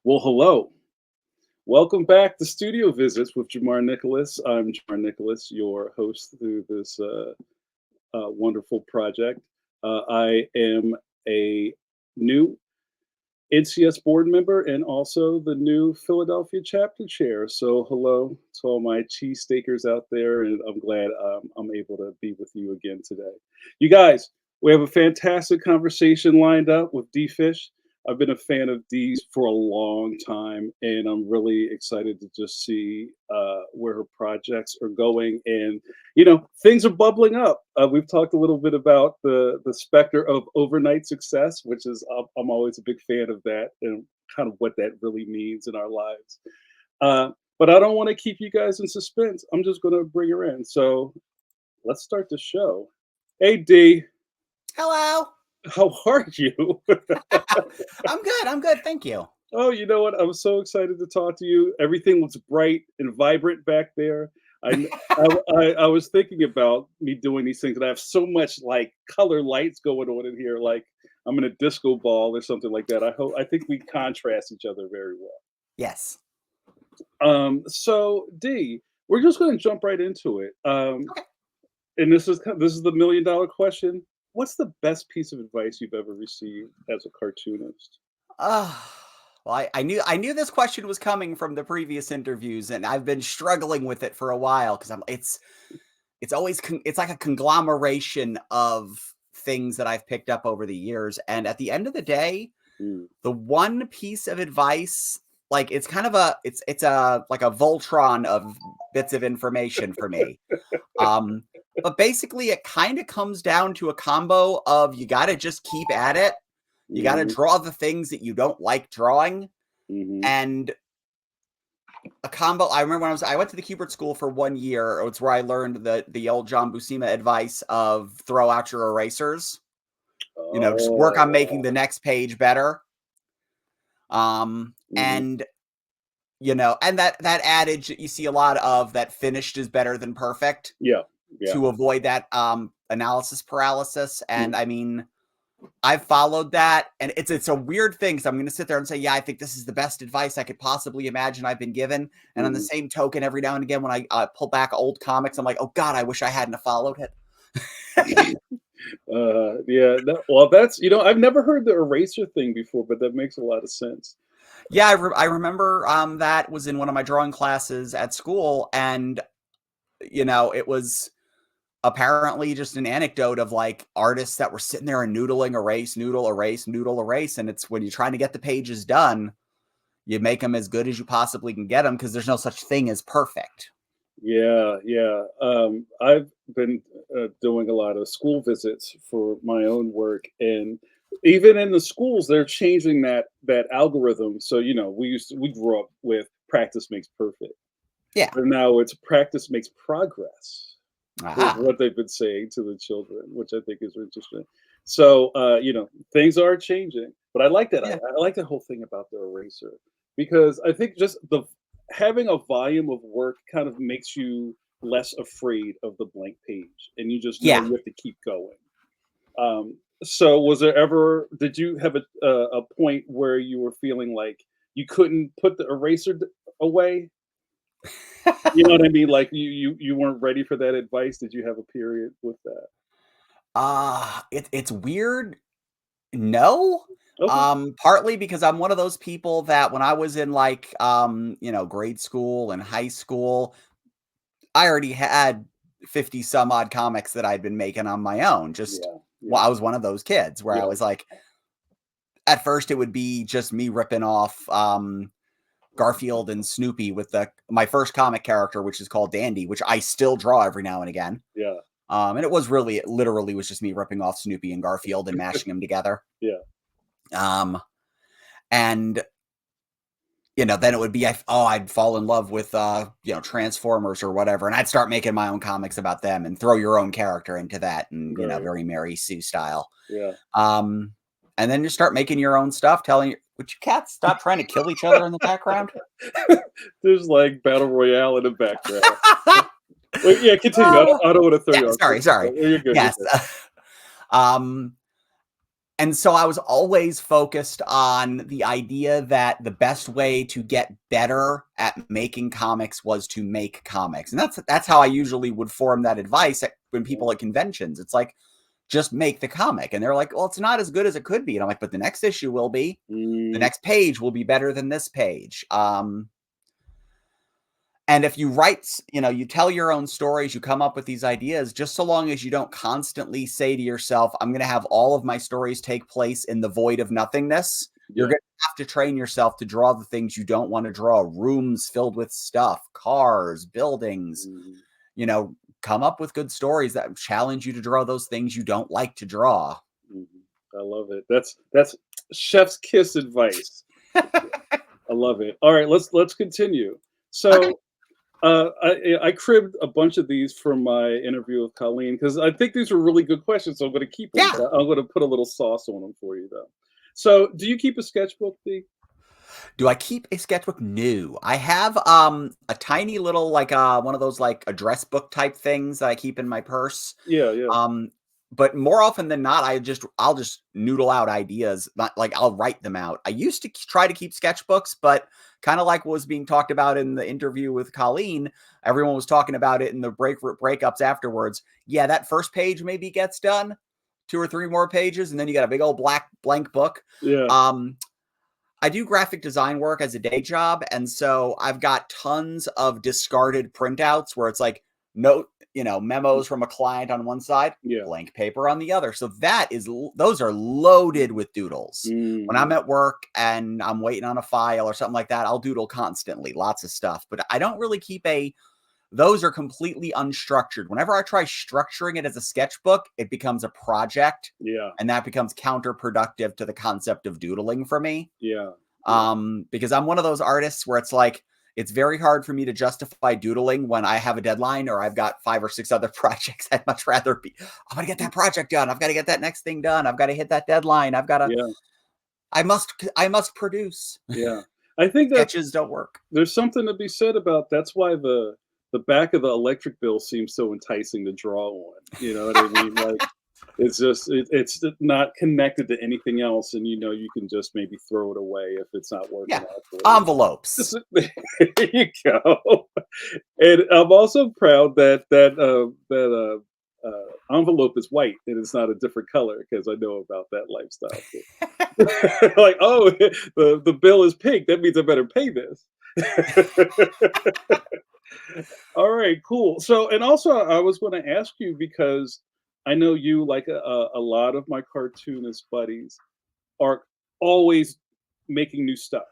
Well, hello. Welcome back to Studio Visits with Jamar Nicholas. I'm Jamar Nicholas, your host through this wonderful project. I am a new NCS board member and also the new Philadelphia chapter chair. So, hello to all my cheesesteakers out there, and I'm glad I'm able to be with you again today. You guys, we have a fantastic conversation lined up with D Fish. I've been a fan of Dee's for a long time, and I'm really excited to just see where her projects are going. And things are bubbling up. We've talked a little bit about the specter of overnight success, which is I'm always a big fan of that and kind of what that really means in our lives. Uh, but I don't want to keep you guys in suspense. I'm just going to bring her in. So let's start the show. Hey D, Hello. how are you? I'm good. I'm good. Thank you. Oh, you know what? I'm so excited to talk to you. Everything looks bright and vibrant back there. I, kn- I was thinking about me doing these things, and I have so much like color lights going on in here, like I'm in a disco ball or something like that. I think we contrast each other very well. Yes. So D, we're just going to jump right into it. Okay. And this is the $1 million question. What's the best piece of advice you've ever received as a cartoonist? Uh, well, I knew this question was coming from the previous interviews, and I've been struggling with it for a while because it's always it's like a conglomeration of things that I've picked up over the years, and at the end of the day, Mm. the one piece of advice, like it's kind of it's a like a Voltron of bits of information for me. Um, but basically, it kind of comes down to a combo of you got to just keep at it. You got to Hmm. draw the things that you don't like drawing, Hmm. and a combo. I remember when I went to the Kubert School for 1 year. It's where I learned the old John Buscema advice of throw out your erasers. Just work on making Oh, the next page better. mhm. And and that adage that you see a lot of, that finished is better than perfect, Yeah, yeah. to avoid that analysis paralysis. Mm, And I mean, I've followed that, and it's a weird thing because I'm going to sit there and say, yeah, I think this is the best advice I could possibly imagine I've been given. And on the mhm. same token, every now and again, when I pull back old comics, I'm like, oh God, I wish I hadn't have followed it. Yeah, well, that's I've never heard the eraser thing before, but that makes a lot of sense. Yeah, I remember that was in one of my drawing classes at school, and it was apparently just an anecdote of like artists that were sitting there and noodling, erase, noodle, erase, noodle, erase, and it's when you're trying to get the pages done, you make them as good as you possibly can get them because there's no such thing as perfect. Yeah, yeah. I've been doing a lot of school visits for my own work, and even in the schools, they're changing that algorithm. So we grew up with practice makes perfect, Yeah. but now it's practice makes progress. Is Aha. what they've been saying to the children, which I think is interesting. So, things are changing, but I like that. Yeah. I like the whole thing about the eraser because I think just the having a volume of work kind of makes you less afraid of the blank page, and you just know Yeah. you have to keep going. So, was there ever? Did you have a point where you were feeling like you couldn't put the eraser away? You know what I mean? Like you weren't ready for that advice. Did you have a period with that? It's weird. No. Okay. Partly because I'm one of those people that when I was in like grade school and high school, I already had 50 some odd comics that I'd been making on my own. Just Yeah, well, yeah, I was one of those kids where I yeah. was like, at first it would be just me ripping off Garfield and Snoopy with my first comic character, which is called Dandy, which I still draw every now and again. Yeah, And it literally was just me ripping off Snoopy and Garfield and mashing them together. yeah. Um, and then it would be, I'd fall in love with, Transformers or whatever. And I'd start making my own comics about them and throw your own character into that. And, Right. very Mary Sue style. Yeah. Um, and then you start making your own stuff, would you cats stop trying to kill each other in the background? There's like battle royale in the background. Wait, yeah, continue. Oh, I don't want to throw yeah. you off. Sorry. You're good. You're Yes. good. um, And so I was always focused on the idea that the best way to get better at making comics was to make comics. And that's how I usually would form that advice when people at conventions. It's like, just make the comic. And they're like, well, it's not as good as it could be. And I'm like, but the next issue will be. The next page will be better than this page. And if you write, you tell your own stories, you come up with these ideas, just so long as you don't constantly say to yourself, I'm going to have all of my stories take place in the void of nothingness. You're going to have to train yourself to draw the things you don't want to draw. Rooms filled with stuff, cars, buildings, come up with good stories that challenge you to draw those things you don't like to draw. I love it. That's chef's kiss advice. I love it. All right, let's continue. So okay. I cribbed a bunch of these from my interview with Colleen because I think these are really good questions. So I'm going to keep them. Yeah. I'm going to put a little sauce on them for you, though. So, do you keep a sketchbook, Dee? Do I keep a sketchbook? No. I have a tiny little one of those address book type things that I keep in my purse. Yeah. But more often than not, I'll just noodle out ideas. Not I'll write them out. I used to try to keep sketchbooks, but kind of like what was being talked about in the interview with Colleen, everyone was talking about it in the breakups afterwards. Yeah, that first page maybe gets done, 2 or 3 more pages, and then you got a big old blank book. Yeah. I do graphic design work as a day job, and so I've got tons of discarded printouts where it's like memos from a client on one side, blank paper on the other. So those are loaded with doodles. When I'm at work and I'm waiting on a file or something like that, I'll doodle constantly, lots of stuff. But I don't really keep those are completely unstructured. Whenever I try structuring it as a sketchbook, it becomes a project. Yeah. And that becomes counterproductive to the concept of doodling for me. Yeah. Because I'm one of those artists where it's like, it's very hard for me to justify doodling when I have a deadline or I've got 5 or 6 other projects. I'd much rather I'm going to get that project done. I've got to get that next thing done. I've got to hit that deadline. I've got to, I must produce. Yeah. I think that sketches don't work. There's something to be said about that's why the back of the electric bill seems so enticing to draw on. You know what I mean? It's just it's not connected to anything else, and you can just maybe throw it away if it's not working out for you. Envelopes. There you go. And I'm also proud that envelope is white and it's not a different color because I know about that lifestyle. The bill is pink. That means I better pay this. All right, cool. So, and also I was going to ask you because I know you, like a lot of my cartoonist buddies, are always making new stuff.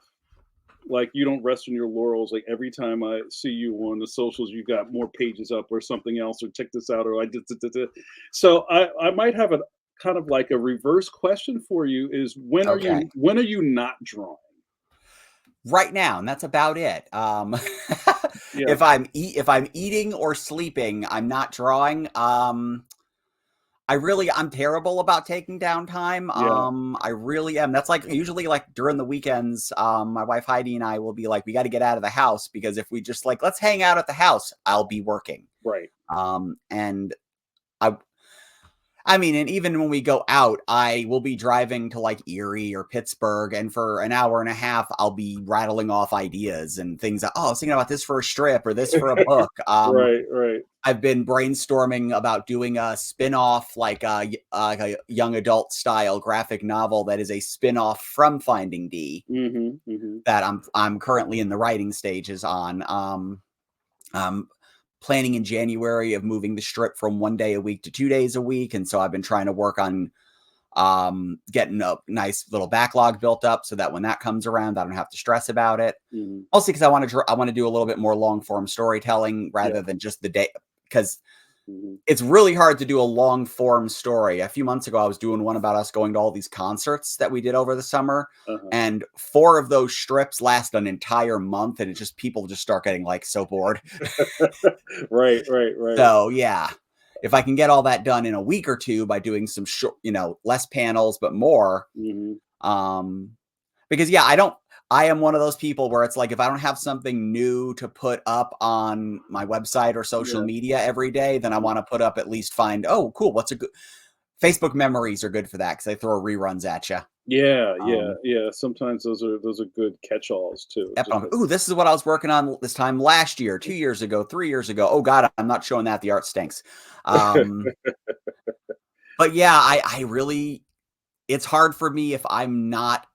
Like you don't rest on your laurels. Like every time I see you on the socials, you got more pages up or something else, or check this out, or I did. So I might have a kind of like a reverse question for you: is when are you not drawing? Right now, and that's about it. If I'm eating or sleeping, I'm not drawing. I'm terrible about taking downtime. I really am. That's usually during the weekends, my wife Heidi and I will be like, we got to get out of the house because if we just let's hang out at the house, I'll be working. Right. And and even when we go out, I will be driving to Erie or Pittsburgh, and for an hour and a half, I'll be rattling off ideas and things. I was thinking about this for a strip or this for a book. Right. I've been brainstorming about doing a spin-off, like a young adult style graphic novel that is a spin-off from Finding D. That I'm currently in the writing stages on. Planning in January of moving the strip from 1 day a week to 2 days a week. And so I've been trying to work on getting a nice little backlog built up so that when that comes around, I don't have to stress about it. Mostly because I want to do a little bit more long form storytelling rather than just the day, because it's really hard to do a long form story. A few months ago, I was doing one about us going to all these concerts that we did over the summer. And 4 of those strips last an entire month. And people just start getting so bored. Right. So yeah, if I can get all that done in a week or 2 by doing some short, less panels, but more, because I am one of those people where it's if I don't have something new to put up on my website or social media every day, then I want to put up at least oh, cool. Facebook memories are good for that because they throw reruns at you. Yeah. Sometimes those are good catch-alls too. Yep, Just ooh, this is what I was working on this time last year, 2 years ago, 3 years ago. Oh god, I'm not showing that. The art stinks. But yeah, I really, it's hard for me if I'm not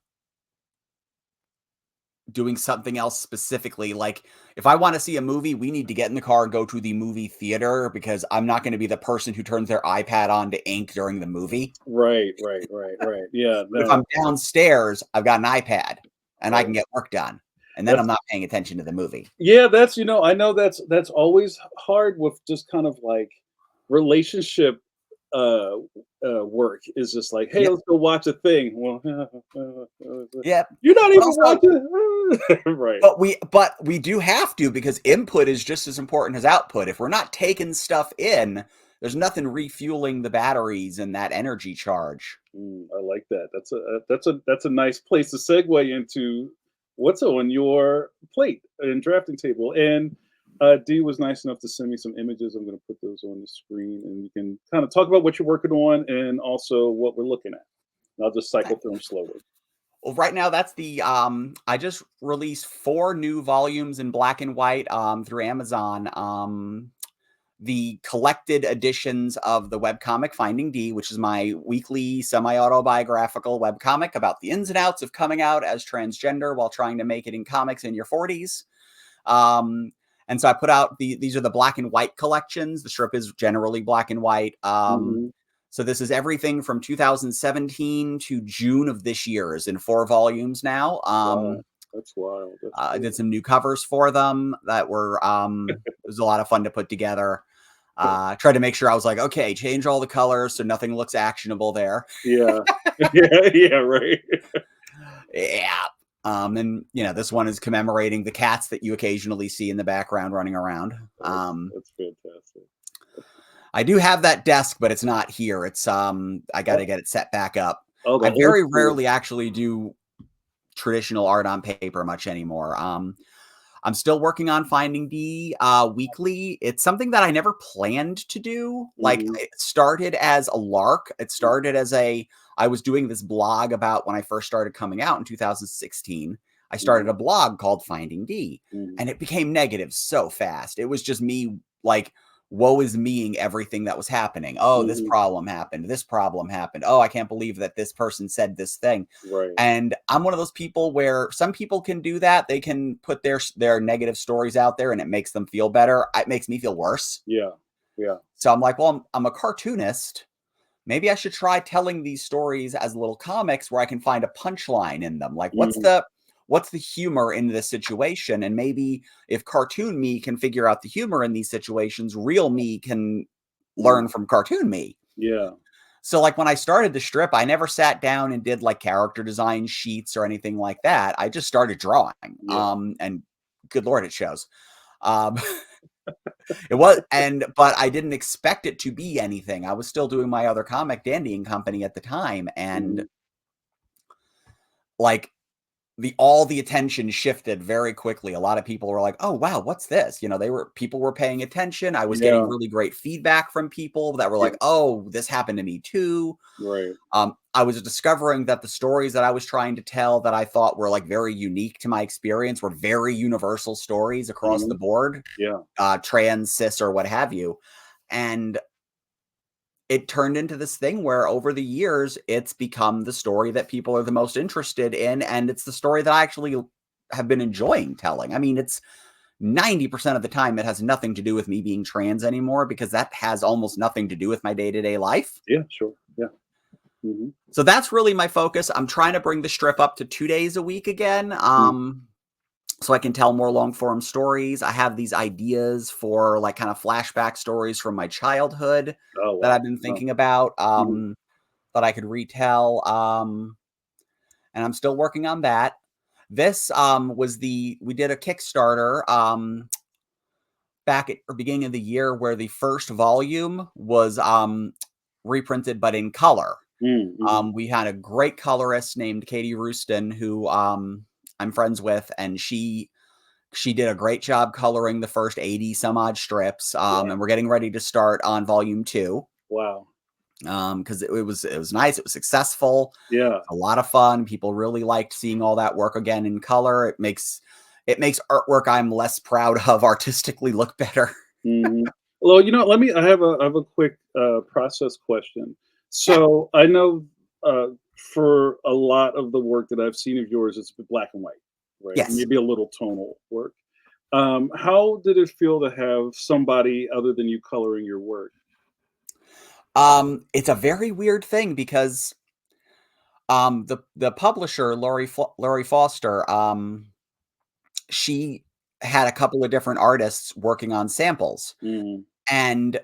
doing something else specifically. Like, if I want to see a movie, we need to get in the car and go to the movie theater because I'm not going to be the person who turns their iPad on to ink during the movie. right. Yeah, But if no, I'm downstairs, I've got an iPad and I right. can get work done. And then I'm That's not paying attention to the movie. Yeah, that's I know that's always hard with just kind of like relationship uh work is just like, hey, Yep. let's go watch a thing. Well, Yep. you're not But even also, watching. Right. but we do have to because input is just as important as output. If we're not taking stuff in, there's nothing refueling the batteries and that energy charge. I like that. That's a nice place to segue into what's on your plate and drafting table. And Dee was nice enough to send me some images. I'm going to put those on the screen, and you can kind of talk about what you're working on and also what we're looking at. And I'll just cycle through them slowly. Well, right now that's I just released 4 new volumes in black and white through Amazon. The collected editions of the webcomic Finding D, which is my weekly semi-autobiographical webcomic about the ins and outs of coming out as transgender while trying to make it in comics in your 40s. And so I put out these are the black and white collections. The strip is generally black and white. Hmm. So this is everything from 2017 to June of this year is in 4 volumes now. Wow, that's wild. That's I cool. did some new covers for them that were it was a lot of fun to put together. Tried to make sure I was like, okay, change all the colors so nothing looks actionable there. Yeah, yeah, right. Yeah. And this one is commemorating the cats that you occasionally see in the background running around. That's fantastic. I do have that desk, but it's not here. It's I got to Oh, get it set back up. oh, the I old very school. rarely actually do traditional art on paper much anymore. I'm still working on Finding D weekly. It's something that I never planned to do. Like, Hmm. it started as a lark. It started as I was doing this blog about when I first started coming out in 2016. I started Hmm. a blog called Finding D, Hmm. and it became negative so fast. It was just me, like, woe is meing everything that was happening. Oh, this Hmm. problem happened. This problem happened. Oh, I can't believe that this person said this thing. Right. And I'm one of those people where some people can do that. They can put their negative stories out there and it makes them feel better. It makes me feel worse. Yeah. Yeah. So I'm like, well, I'm a cartoonist. Maybe I should try telling these stories as little comics where I can find a punchline in them. Like, Mhm. what's the humor in this situation? And maybe if cartoon me can figure out the humor in these situations, real me can Mm. learn from cartoon me. Yeah. So, like, when I started the strip, I never sat down and did like character design sheets or anything like that. I just started drawing. Yeah. And good lord, it shows. Um, it was, but I didn't expect it to be anything. I was still doing my other comic, Dandy and Company, at the time, and Mhm. like all the attention shifted very quickly. A lot of people were like, "Oh wow, what's this?" People were paying attention. I was getting Yeah. really great feedback from people that were Yeah. like, "Oh, this happened to me too." Right. I was discovering that the stories that I was trying to tell that I thought were like very unique to my experience were very universal stories across the Mhm. board, Yeah. trans, cis, or what have you. And it turned into this thing where over the years, it's become the story that people are the most interested in. And it's the story that I actually have been enjoying telling. I mean, it's 90% of the time, it has nothing to do with me being trans anymore because that has almost nothing to do with my day to day life. Yeah. Sure. Yeah. Mhm. So that's really my focus. I'm trying to bring the strip up to 2 days a week again. Mm. So I can tell more long form stories. I have these ideas for like kind of flashback stories from my childhood Oh that wow. I've been Wow. thinking about Mhm. that I could retell. And I'm still working on that. This we did a Kickstarter back at the beginning of the year where the first volume was reprinted but in color. Mm. Mhm. We had a great colorist named Katie Rooston who I'm friends with, and she did a great job coloring the first 80 some odd strips. Wow. And we're getting ready to start on volume 2. Wow. because it was nice. It was successful. Yeah. A lot of fun. People really liked seeing all that work again in color. It makes artwork I'm less proud of artistically look better. Mhm. Well, I have a quick, process question. Yeah. So, I know, for a lot of the work that I've seen of yours, it's been black and white, right? Yes. Maybe a little tonal work. How did it feel to have somebody other than you coloring your work? It's a very weird thing because the publisher Laurie Foster, she had a couple of different artists working on samples, Mhm. and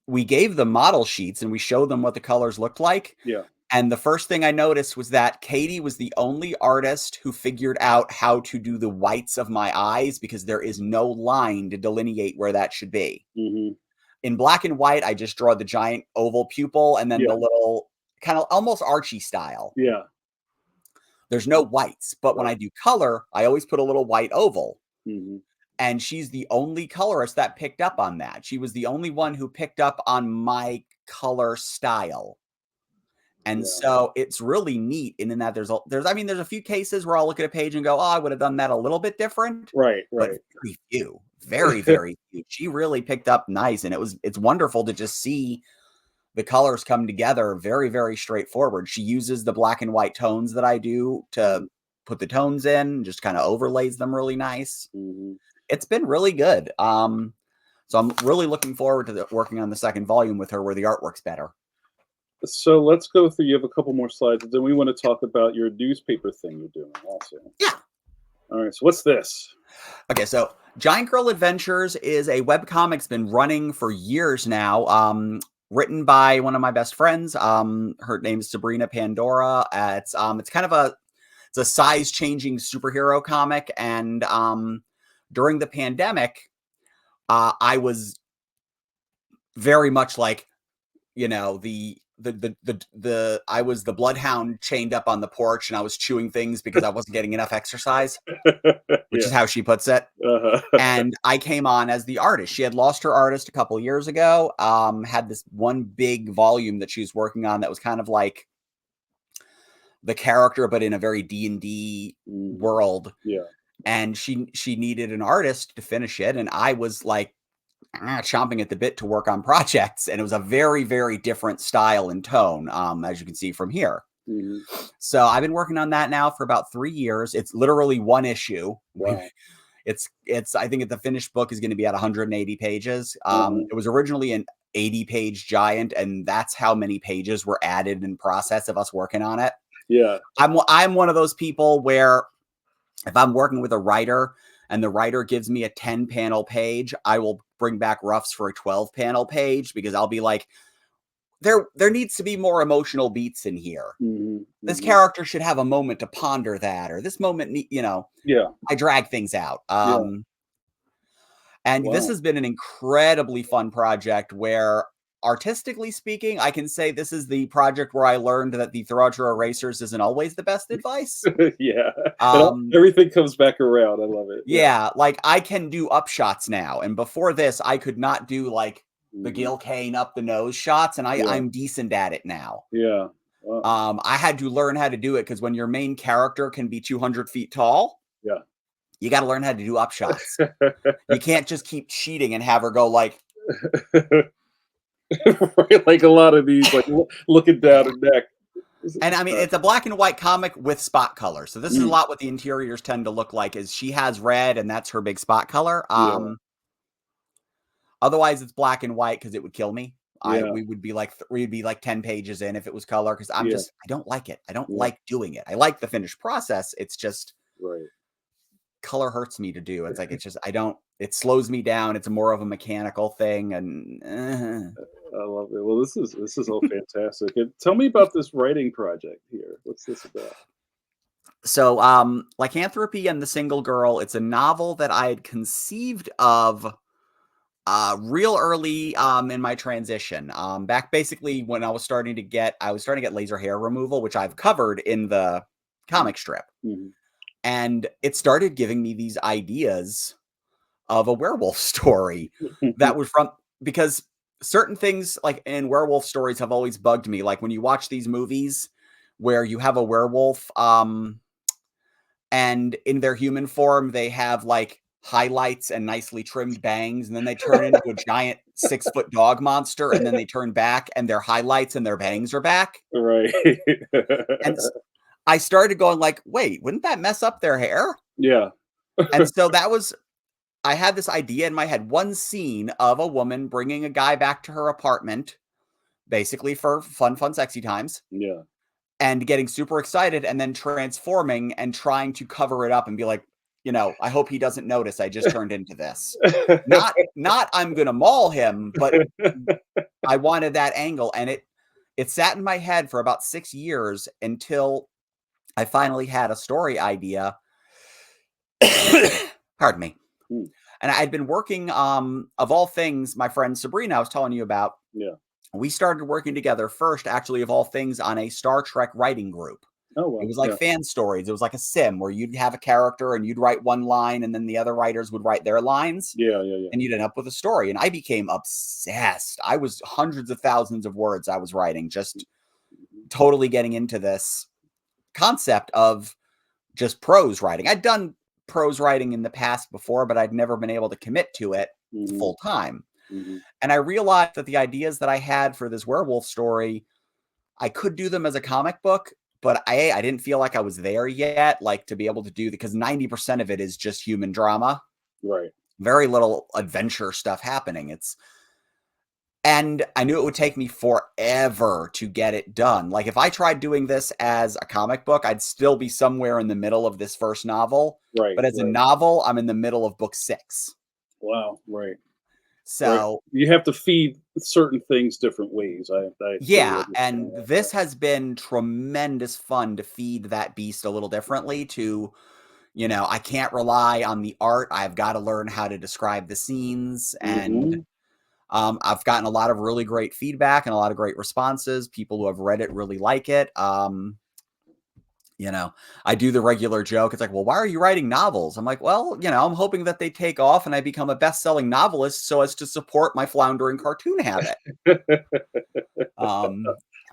we gave them model sheets and we showed them what the colors looked like. Yeah. And the first thing I noticed was that Katie was the only artist who figured out how to do the whites of my eyes because there is no line to delineate where that should be. Mhm. In black and white, I just draw the giant oval pupil and then Yeah. the little kind of almost Archie style. Yeah. There's no whites, but when Right. I do color, I always put a little white oval. Mhm. And she's the only colorist that picked up on that. She was the only one who picked up on my color style. And Yeah. so it's really neat in that there's a few cases where I'll look at a page and go, "Oh, I would have done that a little bit different," Right, but right. very few. Very, very few. She really picked up nice, and it's wonderful to just see the colors come together very, very straightforward. She uses the black and white tones that I do to Mhm. put the tones in, just kinda overlays them really nice. Mhm. It's been really good. So I'm really looking forward to working on the second volume with her where the artwork's better. So, let's go through you have a couple more slides, and then we wanna talk about your newspaper thing you're doing also. Yeah. Alright, so what's this? Okay, so Giant Girl Adventures is a webcomic. It's been running for years now. Written by one of my best friends. Her name is Sabrina Pandora. It's kind of it's a size changing superhero comic, and during the pandemic, I was very much like the I was the bloodhound chained up on the porch, and I was chewing things because I wasn't getting enough exercise, which Yeah. is how she puts it. Uh-huh. And I came on as the artist. She had lost her artist a couple years ago. Had this one big volume that she was working on that was kind of like the character, but in a very D&D Mhm. world. Yeah. And she needed an artist to finish it, and I was like chomping at the bit to work on projects. And it was a very, very different style and tone, as you can see from here. Mhm. So I've been working on that now for about 3 years. It's literally one issue. Wow. It's I think the finished book is going to be at 180 pages. Uh-huh. It was originally an 80-page giant, and that's how many pages were added in process of us working on it. Yeah. I'm one of those people where if I'm working with a writer and the writer gives me a 10 panel page, I will bring back roughs for a 12 panel page because I'll be like, there needs to be more emotional beats in here. Mhm. This Mhm. character should have a moment to ponder that, or this moment, Yeah. I drag things out. Yeah. And this Wow. has been an incredibly fun project where, artistically speaking, I can say this is the project where I learned that the Throughout erasers isn't always the best advice. Yeah. Um, Everything comes back around. I love it. Yeah. yeah, like I can do up shots now. And before this, I could not do like the Mhm. Gil Kane up the nose shots, and Yeah. I'm decent at it now. Yeah. Wow. I had to learn how to do it because when your main character can be 200 feet tall, Yeah. you got to learn how to do up shots. You can't just keep cheating and have her go like, Right, like a lot of these, like, looking down her neck. and I mean, it's a black and white comic with spot color. So this is a Mm, lot what the interiors tend to look like is she has red and that's her big spot color. yeah, Otherwise it's black and white because it would kill me. yeah, We'd be like 10 pages in if it was color because yeah, I don't like it. I don't yeah, like doing it. I like the finished process. It's just right. color hurts me to do. It slows me down. It's more of a mechanical thing. And I love it. Well, this is all fantastic. And tell me about this writing project here. What's this about? so, Lycanthropy and the Single Girl, it's a novel that I had conceived of real early in my transition. Back basically when I was starting to get laser hair removal, which I've covered in the comic strip. Mhm. And it started giving me these ideas of a werewolf story that was from because certain things like in werewolf stories have always bugged me. Like when you watch these movies where you have a werewolf, and in their human form, they have like highlights and nicely trimmed bangs, and then they turn into a giant 6-foot dog monster, and then they turn back and their highlights and their bangs are back. Right. And I started going like, wait, wouldn't that mess up their hair? Yeah. And so I had this idea in my head, one scene of a woman bringing a guy back to her apartment, basically for fun, sexy times, Yeah. and getting super excited and then transforming and trying to cover it up and be like, I hope he doesn't notice I just turned into this. Not I'm going to maul him, but I wanted that angle. And it sat in my head for about 6 years until I finally had a story idea. Pardon me. Hmm. And I'd been working, of all things, my friend Sabrina I was telling you about. Yeah. We started working together first, actually, of all things, on a Star Trek writing group. Oh, wow. It was like fan stories. It was like a sim where you'd have a character and you'd write one line and then the other writers would write their lines. Yeah. And you'd end up with a story. And I became obsessed. I was hundreds of thousands of words I was writing, just totally getting into this concept of just prose writing. I'd done prose writing in the past before, but I'd never been able to commit to it full time. And I realized that the ideas that I had for this werewolf story, I could do them as a comic book, but I didn't feel like I was there yet, like to be able to do because 90% of it is just human drama. Right. Very little adventure stuff happening. And I knew it would take me forever to get it done. Like if I tried doing this as a comic book, I'd still be somewhere in the middle of this first novel. Right. But as a novel, I'm in the middle of book 6. Wow. Right. So you have to feed certain things different ways. Yeah, and this has been tremendous fun to feed that beast a little differently to, I can't rely on the art. I've got to learn how to describe the scenes. And I've gotten a lot of really great feedback and a lot of great responses. People who have read it really like it. I do the regular joke. It's like, well, why are you writing novels? I'm like, well, I'm hoping that they take off and I become a best-selling novelist so as to support my floundering cartoon habit. I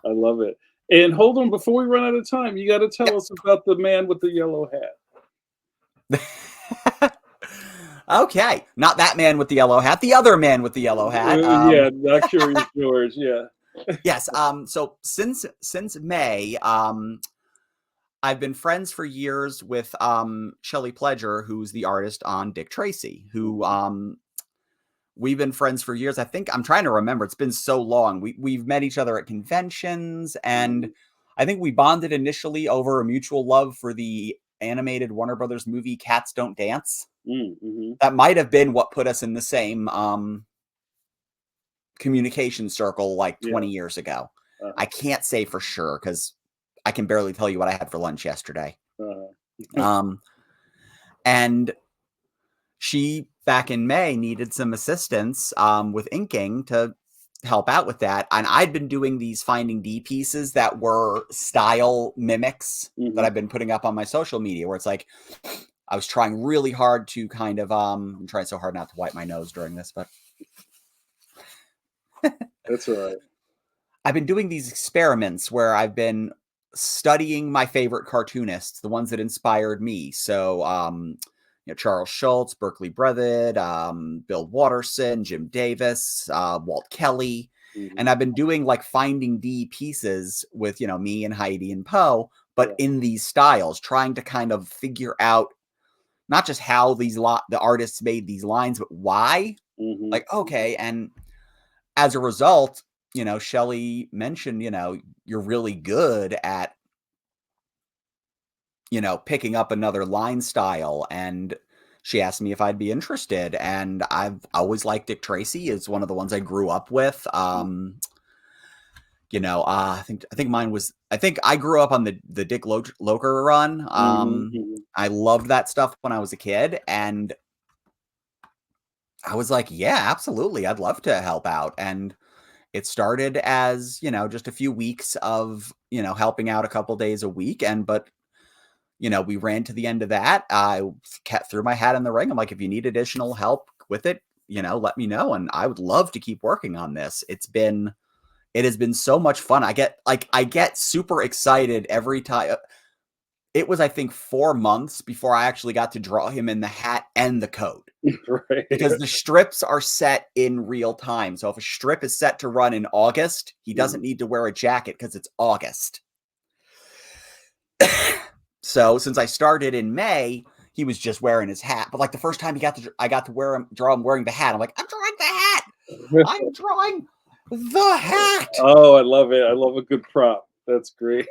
love it. And hold on, before we run out of time, you got to tell us about the man with the yellow hat. Okay. Not that man with the yellow hat, the other man with the yellow hat. Yeah, not Curious George. Yeah. Yes. So since May, I've been friends for years with Shelley Pledger, who's the artist on Dick Tracy, who we've been friends for years. I think I'm trying to remember. It's been so long. We've met each other at conventions, and I think we bonded initially over a mutual love for the animated Warner Brothers movie Cats Don't Dance. That might have been what put us in the same communication circle like 20 years ago. I can't say for sure because I can barely tell you what I had for lunch yesterday. And she, back in May, needed some assistance with inking to help out with that. And I'd been doing these Finding D pieces that were style mimics that I've been putting up on my social media, where it's like, I was trying really hard to kind of, I'm trying so hard not to wipe my nose during this, but. That's all right. I've been doing these experiments where I've been studying my favorite cartoonists, the ones that inspired me. So, Charles Schulz, Berkeley Breathed, Bill Watterson, Jim Davis, Walt Kelly. And I've been doing like Finding D pieces with, me and Heidi and Poe, but in these styles, trying to kind of figure out not just how the artists made these lines, but why. Like, okay. And as a result, Shelley mentioned, you're really good at, picking up another line style. And she asked me if I'd be interested. And I've always liked Dick Tracy. It's one of the ones I grew up with. I think mine was, I think I grew up on the Dick Loker run. I loved that stuff when I was a kid. And I was like, yeah, absolutely. I'd love to help out. And it started as, just a few weeks of, helping out a couple days a week. But we ran to the end of that. I threw my hat in the ring. I'm like, if you need additional help with it, let me know, and I would love to keep working on this. It has been so much fun. I get super excited every time. It was, I think, 4 months before I actually got to draw him in the hat and the coat. Right. Because the strips are set in real time. So if a strip is set to run in August, he doesn't need to wear a jacket because it's August. So since I started in May, he was just wearing his hat. But like the first time I got to draw him wearing the hat. I'm like, I'm drawing the hat. I'm drawing the hat. Oh, I love it. I love a good prop. That's great.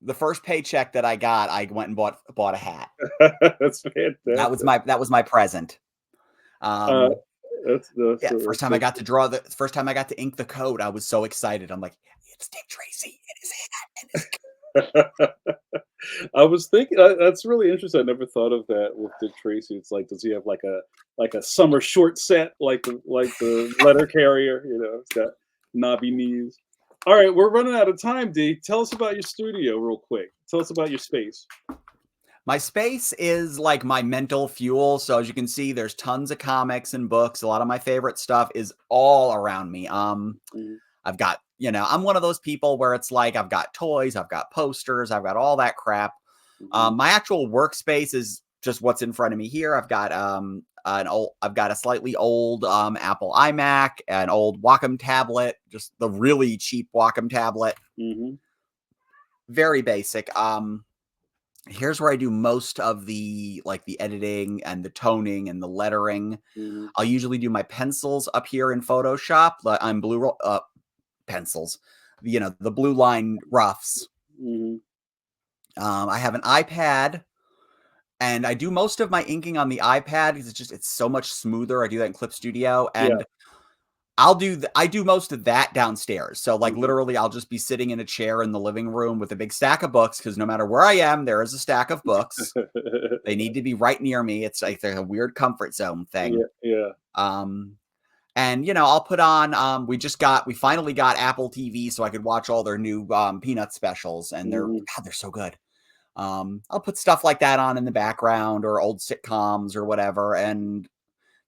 The first paycheck that I got, I went and bought a hat. That's fantastic. That was my present. First time I got to ink the coat, I was so excited. I'm like, it's Dick Tracy in his hat and his I was thinking that's really interesting. I never thought of that with Dick Tracy. It's like, does he have like a summer short set like the letter carrier? It's got knobby knees. All right, we're running out of time, D. Tell us about your studio real quick. Tell us about your space. My space is like my mental fuel. So as you can see, there's tons of comics and books. A lot of my favorite stuff is all around me. I've got, I'm one of those people where it's like I've got toys, I've got posters, I've got all that crap. My actual workspace is just what's in front of me here. I've got I've got a slightly old Apple iMac, an old Wacom tablet, just the really cheap Wacom tablet. Very basic. Here's where I do most of the editing and the toning and the lettering. I'll usually do my pencils up here in Photoshop. I'm blue pencils, the blue line roughs. I have an iPad, and I do most of my inking on the iPad because it's so much smoother. I do that in Clip Studio, and I do most of that downstairs. So literally I'll just be sitting in a chair in the living room with a big stack of books, because no matter where I am, there is a stack of books. They need to be right near me. It's like a weird comfort zone thing. And I'll put on we finally got Apple TV so I could watch all their new Peanut specials, and they're so good. I'll put stuff like that on in the background, or old sitcoms or whatever, and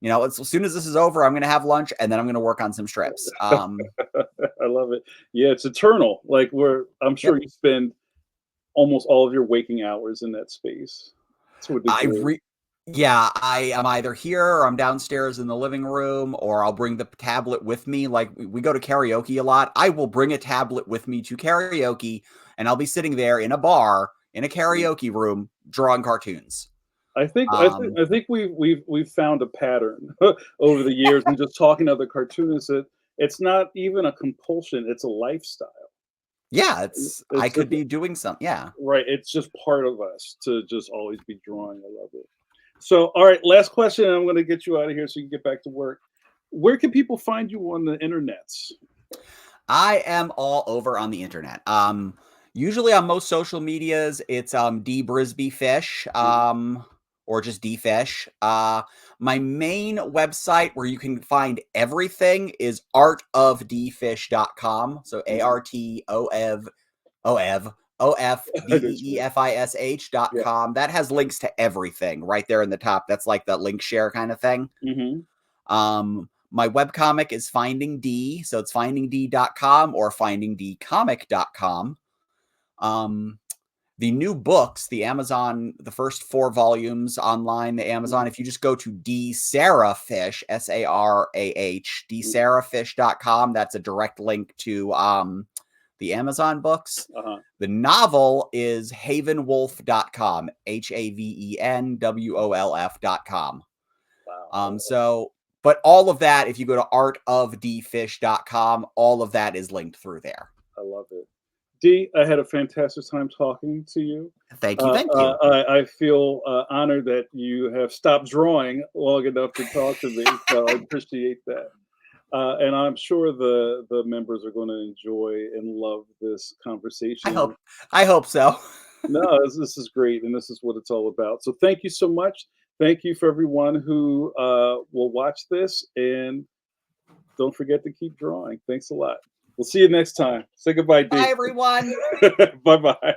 as soon as this is over, I'm going to have lunch, and then I'm going to work on some strips. I love it. Yeah, it's eternal. Like I'm sure you spend almost all of your waking hours in that space. I am either here or I'm downstairs in the living room, or I'll bring the tablet with me. Like we go to karaoke a lot. I will bring a tablet with me to karaoke, and I'll be sitting there in a bar in a karaoke room drawing cartoons. I think we've found a pattern over the years, and just talking to other cartoonists, that it's not even a compulsion; it's a lifestyle. Yeah, I could be doing something. Yeah, right. It's just part of us to just always be drawing. I love it. So, all right, last question, and I'm going to get you out of here so you can get back to work. Where can people find you on the internets? I am all over on the internet. Usually on most social medias, it's D Brisby Fish. Or just DFish. My main website where you can find everything is artofdfish.com. So ARTOFDEEFISH.com. That has links to everything right there in the top. That's like the link share kind of thing. My webcomic is Finding D. So it's findingd.com or findingdcomic.com. The new books, the Amazon, the first 4 volumes online, the Amazon, if you just go to DSarahFish, SARAH, DSarahFish.com, that's a direct link to the Amazon books. The novel is havenwolf.com, HAVENWOLF.com. Wow. But all of that, if you go to artofdfish.com, all of that is linked through there. I love it. D, I had a fantastic time talking to you. Thank you. Thank you. I feel honored that you have stopped drawing long enough to talk to me. So I appreciate that. And I'm sure the members are going to enjoy and love this conversation. I hope so. No, this is great, and this is what it's all about. So thank you so much. Thank you for everyone who will watch this, and don't forget to keep drawing. Thanks a lot. We'll see you next time. Say goodbye, D. Bye, everyone. Bye-bye.